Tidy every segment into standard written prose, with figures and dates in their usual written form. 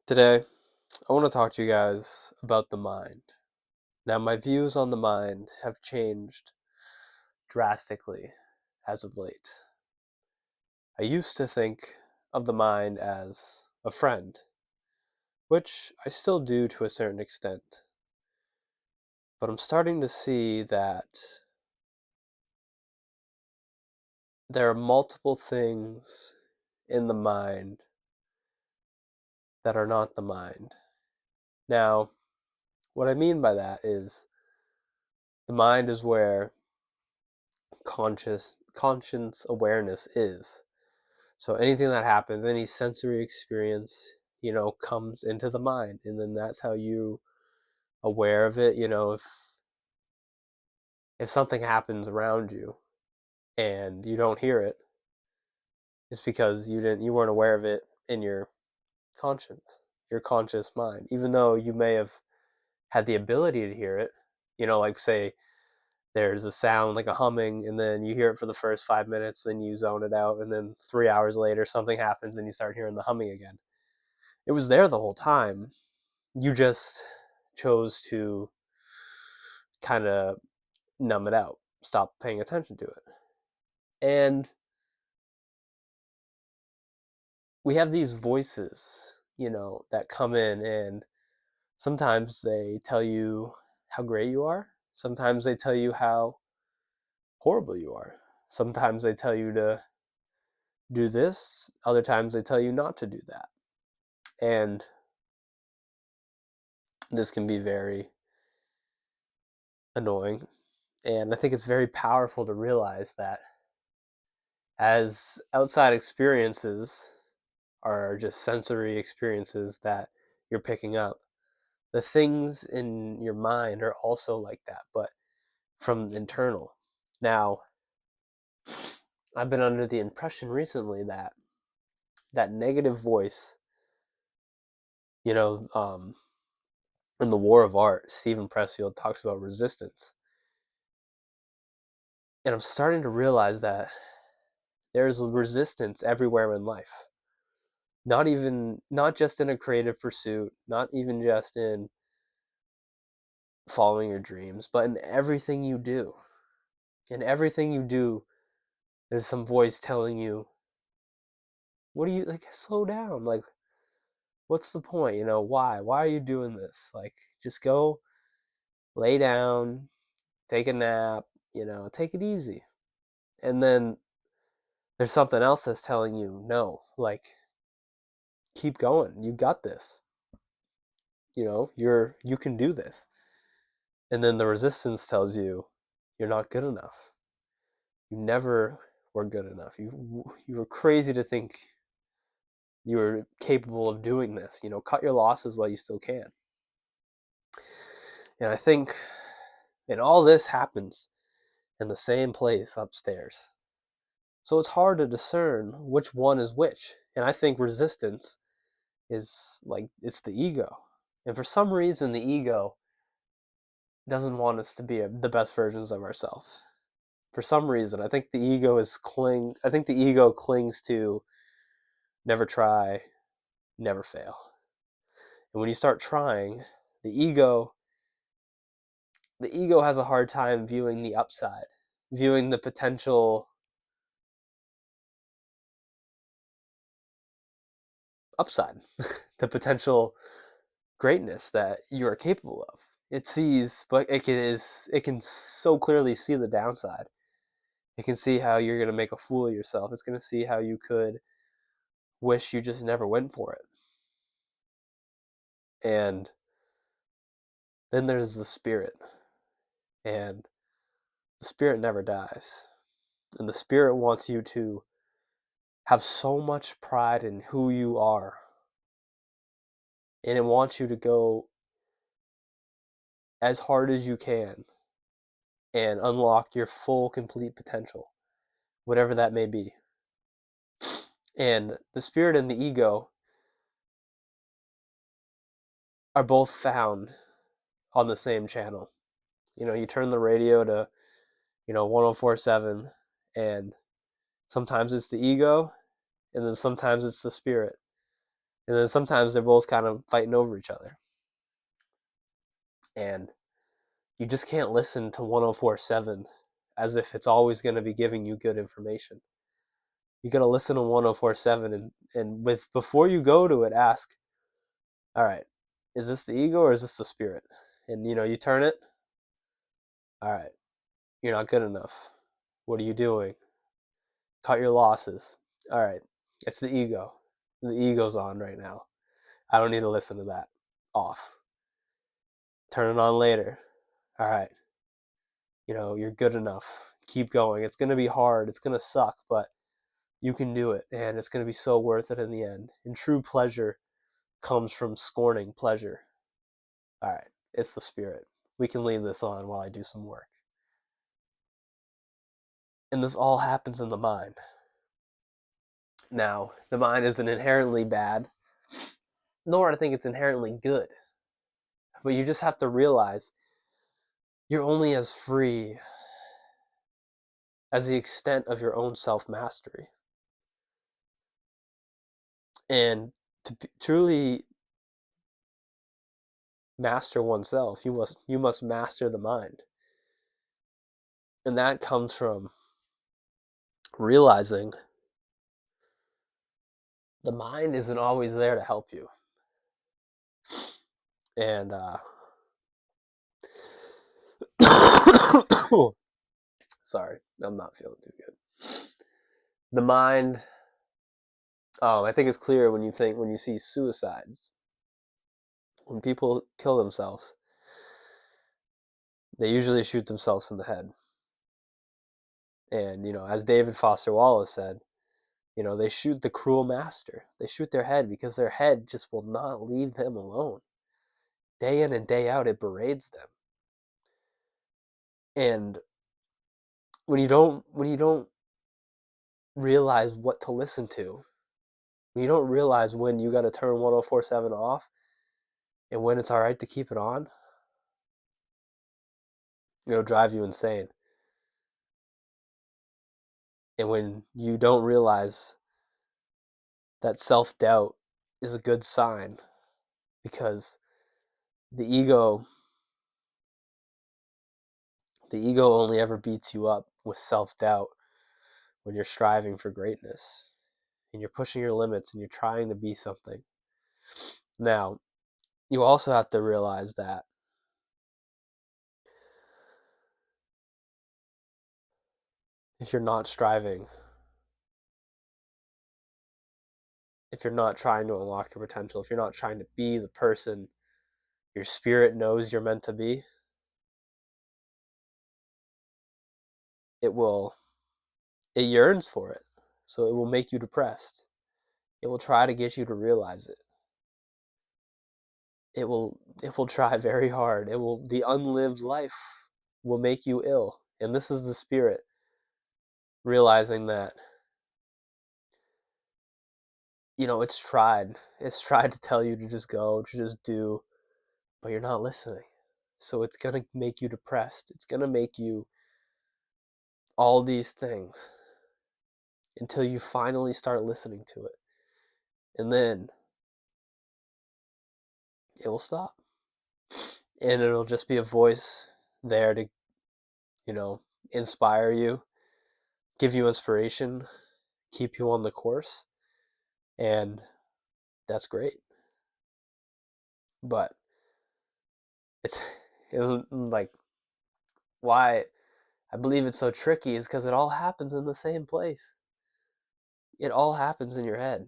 Today, I want to talk to you guys about the mind. Now, my views on the mind have changed drastically as of late. I used to think of the mind as a friend, which I still do to a certain extent, but I'm starting to see that there are multiple things in the mind that are not the mind. Now, what I mean by that is the mind is where conscious awareness is. So anything that happens, any sensory experience, comes into the mind, and then that's how you aware of it. If something happens around you and you don't hear it, it's because you weren't aware of it in your conscience, your conscious mind. Even though you may have had the ability to hear it, like say there's a sound like a humming, and then you hear it for the first 5 minutes, then you zone it out, and then 3 hours later something happens and you start hearing the humming again. It was there the whole time. You just chose to kind of numb it out, stop paying attention to it. And we have these voices, that come in, and sometimes they tell you how great you are. Sometimes they tell you how horrible you are. Sometimes they tell you to do this. Other times they tell you not to do that. And this can be very annoying. And I think it's very powerful to realize that as outside experiences are just sensory experiences that you're picking up, the things in your mind are also like that, but from internal. Now, I've been under the impression recently that that negative voice, you know, um, in The War of Art, Stephen Pressfield talks about resistance. And I'm starting to realize that there's resistance everywhere in life. Not just in a creative pursuit, not even just in following your dreams, but in everything you do. In everything you do, there's some voice telling you, what do you like, slow down. Like, what's the point? Why? Why are you doing this? Like, just go lay down, take a nap, take it easy. And then there's something else that's telling you, no, like, keep going. You got this. You can do this. And then the resistance tells you you're not good enough. You never were good enough. You were crazy to think you were capable of doing this. Cut your losses while you still can. And I think, and all this happens in the same place upstairs. So it's hard to discern which one is which. And I think resistance is like, it's the ego. And for some reason, the ego doesn't want us to be the best versions of ourselves. For some reason, I think the ego clings to never try, never fail. And when you start trying, the ego the ego has a hard time viewing the upside, viewing the potential upside, the potential greatness that you are capable of. It sees, but it can so clearly see the downside. It can see how you're going to make a fool of yourself. It's going to see how you could wish you just never went for it. And then there's the spirit, and the spirit never dies. And the spirit wants you to have so much pride in who you are, and it wants you to go as hard as you can and unlock your full, complete potential, whatever that may be. And the spirit and the ego are both found on the same channel. You turn the radio to, 1047, and sometimes it's the ego, and then sometimes it's the spirit. And then sometimes they're both kind of fighting over each other. And you just can't listen to 104.7 as if it's always going to be giving you good information. You got to listen to 104.7 and with before you go to it, ask, all right, is this the ego or is this the spirit? And you turn it. All right, you're not good enough. What are you doing? Cut your losses. All right, it's the ego. The ego's on right now. I don't need to listen to that. Off. Turn it on later. All right, you're good enough. Keep going. It's going to be hard. It's going to suck, but you can do it, and it's going to be so worth it in the end. And true pleasure comes from scorning pleasure. All right, it's the spirit. We can leave this on while I do some work. And this all happens in the mind. Now, the mind isn't inherently bad, nor I think it's inherently good. But you just have to realize you're only as free as the extent of your own self-mastery. And to truly master oneself, you must master the mind. And that comes from realizing the mind isn't always there to help you. And sorry, I'm not feeling too good. The mind, I think it's clear when you see suicides, when people kill themselves, they usually shoot themselves in the head. And as David Foster Wallace said, they shoot the cruel master. They shoot their head because their head just will not leave them alone. Day in and day out, it berates them. And when you don't realize what to listen to, when you don't realize when you got to turn 104.7 off and when it's all right to keep it on, it'll drive you insane. And when you don't realize that self-doubt is a good sign, because the ego only ever beats you up with self-doubt when you're striving for greatness and you're pushing your limits and you're trying to be something. Now, you also have to realize that if you're not striving, if you're not trying to unlock your potential, if you're not trying to be the person your spirit knows you're meant to be, it yearns for it. So it will make you depressed. It will try to get you to realize it. It will try very hard. The unlived life will make you ill. And this is the spirit realizing that it's tried to tell you to just go, to just do, but you're not listening. So it's going to make you depressed. It's going to make you all these things until you finally start listening to it. And then it will stop. And it'll just be a voice there to, inspire you, give you inspiration, keep you on the course. And that's great. But it's like why I believe it's so tricky is because it all happens in the same place. It all happens in your head.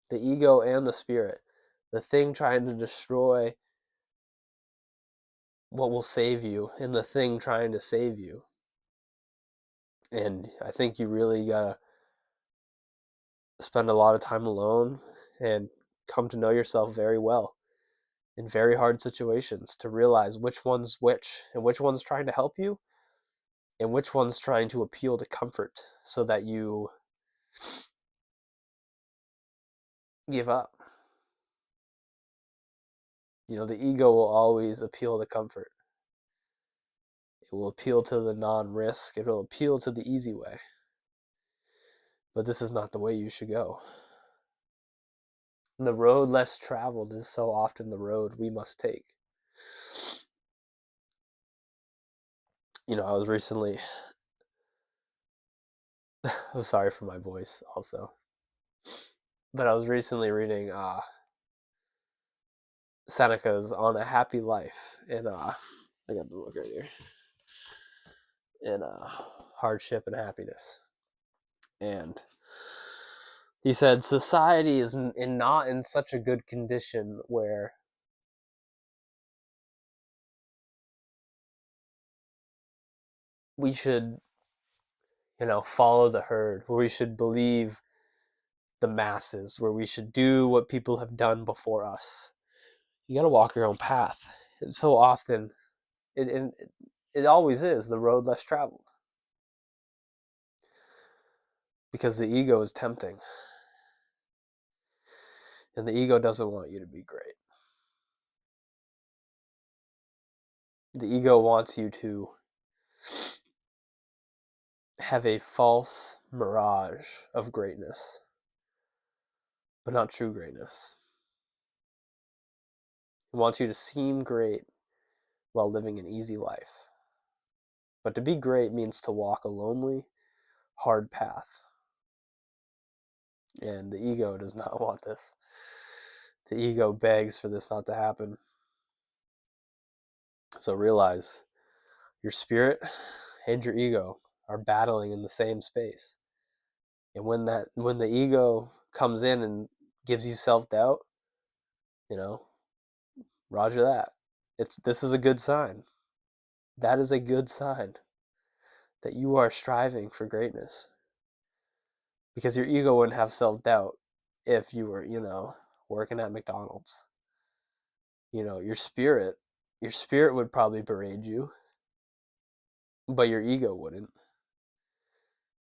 The ego and the spirit. The thing trying to destroy what will save you, and the thing trying to save you. And I think you really gotta spend a lot of time alone and come to know yourself very well in very hard situations to realize which one's which and which one's trying to help you and which one's trying to appeal to comfort so that you give up. The ego will always appeal to comfort. It will appeal to the non-risk. It will appeal to the easy way. But this is not the way you should go. The road less traveled is so often the road we must take. I was recently, I'm sorry for my voice also, but I was recently reading Seneca's On a Happy Life, and I got the book right here, in Hardship and Happiness. And he said society is not in such a good condition where we should, follow the herd, where we should believe the masses, where we should do what people have done before us. You got to walk your own path. And so often, it always is the road less traveled, because the ego is tempting, and the ego doesn't want you to be great. The ego wants you to have a false mirage of greatness, but not true greatness. It wants you to seem great while living an easy life. But to be great means to walk a lonely, hard path. And the ego does not want this. The ego begs for this not to happen. So realize your spirit and your ego are battling in the same space. And when the ego comes in and gives you self-doubt, roger that. This is a good sign. That is a good sign that you are striving for greatness. Because your ego wouldn't have self-doubt if you were, working at McDonald's. Your spirit would probably berate you, but your ego wouldn't,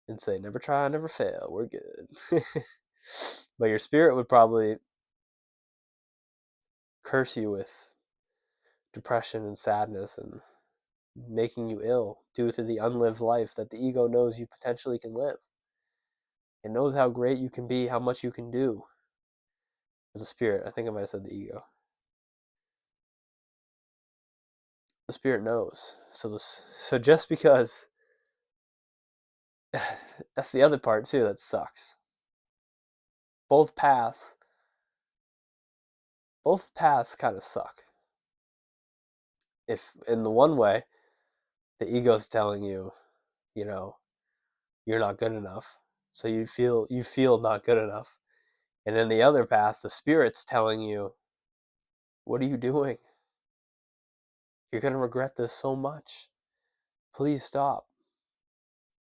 and say, never try, never fail, we're good. But your spirit would probably curse you with depression and sadness and making you ill due to the unlived life that the ego knows you potentially can live. It knows how great you can be, how much you can do as a spirit. I think I might have said the ego. The spirit knows. So just because that's the other part too that sucks. Both paths kind of suck. If in the one way, the ego's telling you, you're not good enough, so you feel not good enough. And in the other path, the spirit's telling you, what are you doing? You're going to regret this so much. Please stop.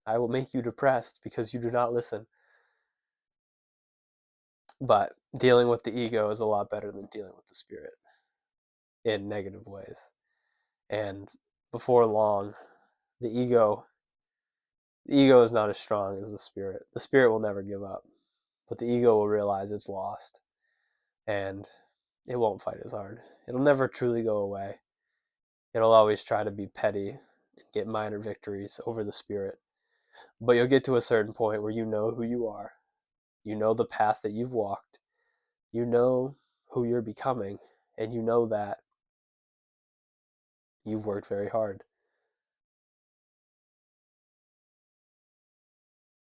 I will make you depressed because you do not listen. But dealing with the ego is a lot better than dealing with the spirit in negative ways. And before long, the ego is not as strong as the spirit. The spirit will never give up, but the ego will realize it's lost, and it won't fight as hard. It'll never truly go away. It'll always try to be petty and get minor victories over the spirit. But you'll get to a certain point where you know who you are. You know the path that you've walked. You know who you're becoming, and you know that you've worked very hard.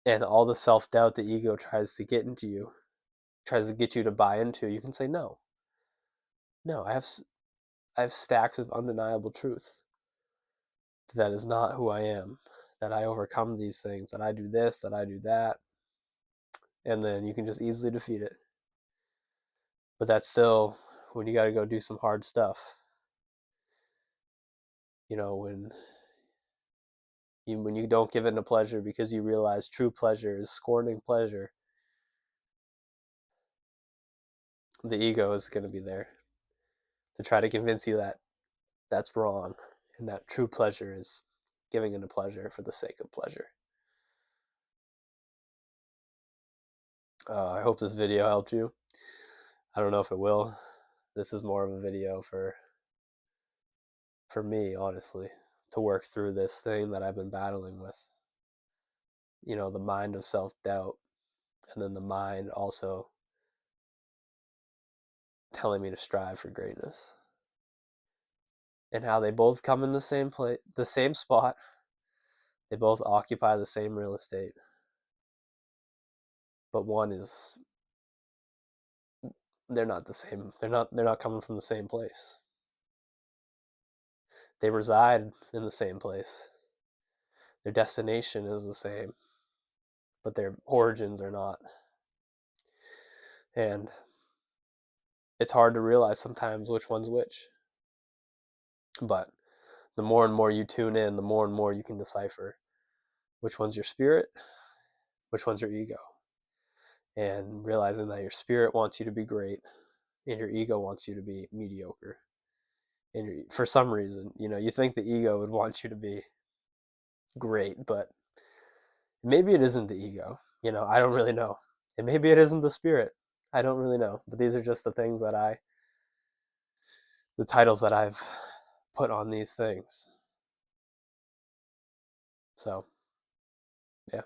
And all the self-doubt the ego tries to get into you, tries to get you to buy into, you can say no. No, I have stacks of undeniable truth. That is not who I am. That I overcome these things, that I do this, that I do that. And then you can just easily defeat it. But that's still when you got to go do some hard stuff. When you don't give in to pleasure because you realize true pleasure is scorning pleasure, the ego is going to be there to try to convince you that that's wrong and that true pleasure is giving into pleasure for the sake of pleasure. I hope this video helped you. I don't know if it will. This is more of a video for me, honestly, to work through this thing that I've been battling with. The mind of self-doubt, and then the mind also telling me to strive for greatness. And how they both come in the same place, the same spot. They both occupy the same real estate. But one is, they're not the same. They're not coming from the same place. They reside in the same place. Their destination is the same, but their origins are not. And it's hard to realize sometimes which one's which. But the more and more you tune in, the more and more you can decipher which one's your spirit, which one's your ego. And realizing that your spirit wants you to be great and your ego wants you to be mediocre. And for some reason, you think the ego would want you to be great, but maybe it isn't the ego. I don't really know. And maybe it isn't the spirit. I don't really know. But these are just the titles that I've put on these things. So, yeah.